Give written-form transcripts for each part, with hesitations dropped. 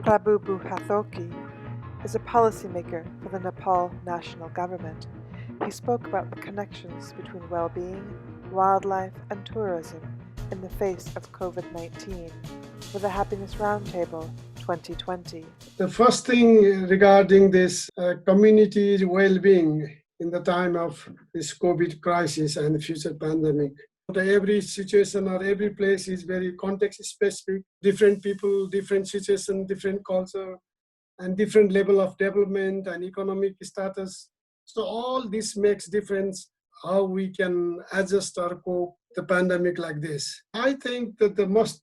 Prabhu Budhathoki is a policymaker for the Nepal national government. He spoke about the connections between well-being, wildlife, and tourism in the face of COVID-19 for the Happiness Roundtable 2020. The first thing regarding this community well-being in the time of this COVID crisis and future pandemic. Every situation or every place is very context specific, different people, different situation, different culture, and different level of development and economic status. So all this makes difference how we can adjust or cope the pandemic like this. I think that the most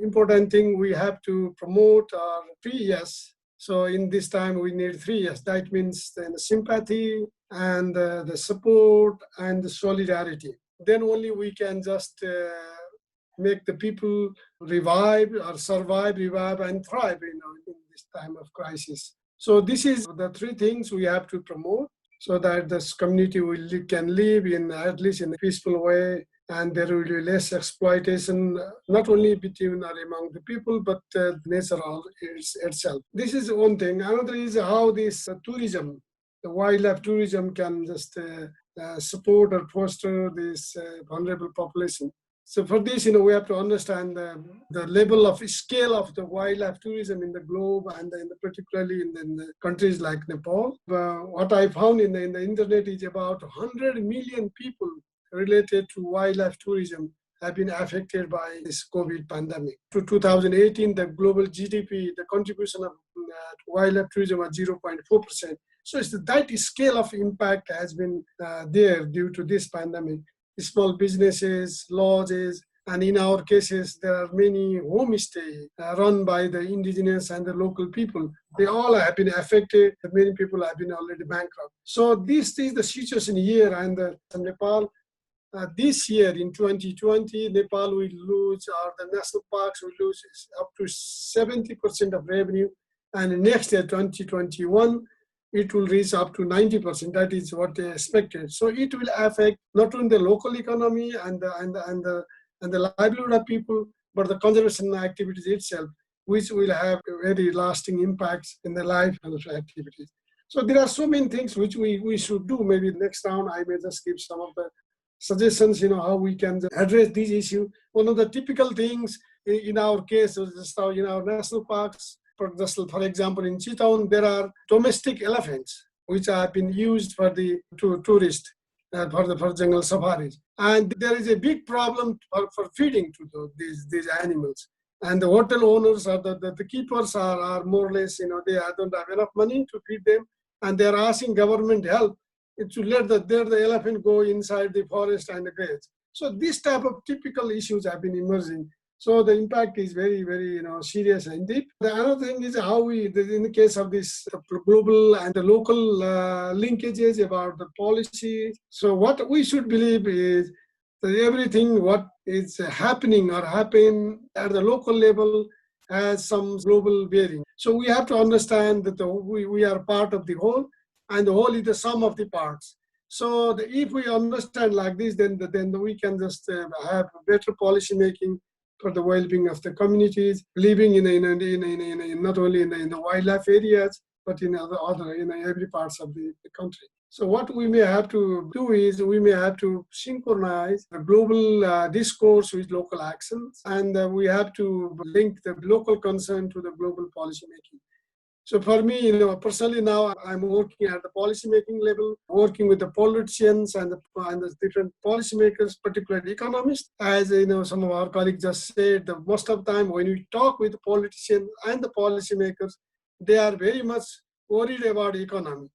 important thing we have to promote are 3 years. So in this time we need 3 years. That means the sympathy and the support and the solidarity. Then only we can just make the people revive or survive, revive and thrive in this time of crisis. So this is the 3 things we have to promote so that this community can live in at least in a peaceful way, and there will be less exploitation, not only between or among the people, but nature itself. This is one thing. Another is how this tourism, the wildlife tourism can just support or foster this vulnerable population. So for this, we have to understand the level of scale of the wildlife tourism in the globe, and particularly in the countries like Nepal. What I found in the internet is about 100 million people related to wildlife tourism have been affected by this COVID pandemic. To 2018, the global GDP, the contribution of wildlife tourism was 0.4%. So it's that scale of impact has been there due to this pandemic. Small businesses, lodges, and in our cases, there are many homestays run by the indigenous and the local people. They all have been affected. Many people have been already bankrupt. So this is the situation here, and Nepal. This year in 2020, Nepal will lose, or the national parks will lose up to 70% of revenue, and next year, 2021, it will reach up to 90%. That is what they expected. So it will affect not only the local economy and the livelihood of people, but the conservation activities itself, which will have very lasting impacts in the life and activities. So there are so many things which we should do. Maybe next round I may just give some of the suggestions, how we can address these issues. One of the typical things in our case is just in our national parks. For example, in Chittagong, there are domestic elephants which have been used for the tourists for jungle safaris, and there is a big problem for feeding to these animals. And the hotel owners or the keepers are more or less, they don't have enough money to feed them, and they are asking government help to let the elephant go inside the forest and graze. So this type of typical issues have been emerging. So the impact is very, very, serious and deep. The other thing is how in the case of this global and the local linkages about the policy. So what we should believe is that everything what is happening or happen at the local level has some global bearing. So we have to understand that we are part of the whole, and the whole is the sum of the parts. So if we understand like this, then we can just have better policy making for the well-being of the communities, living in not only in the wildlife areas, but in every parts of the country. So what we may have to do is we may have to synchronize the global discourse with local actions, and we have to link the local concern to the global policy making. So for me, personally now I'm working at the policy making level, working with the politicians and the different policymakers, particularly economists. As some of our colleagues just said, that most of the time when we talk with the politicians and the policymakers, they are very much worried about economy.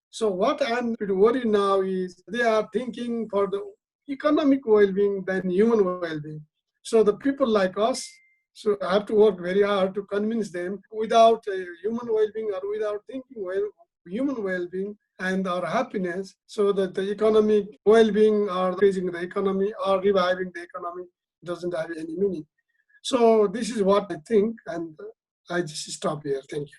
So what I'm worried now is they are thinking for the economic well-being than human well-being. So the people like us, so I have to work very hard to convince them without human well-being or without thinking human well-being and our happiness, so that the economic well-being or increasing the economy or reviving the economy doesn't have any meaning. So this is what I think, and I just stop here. Thank you.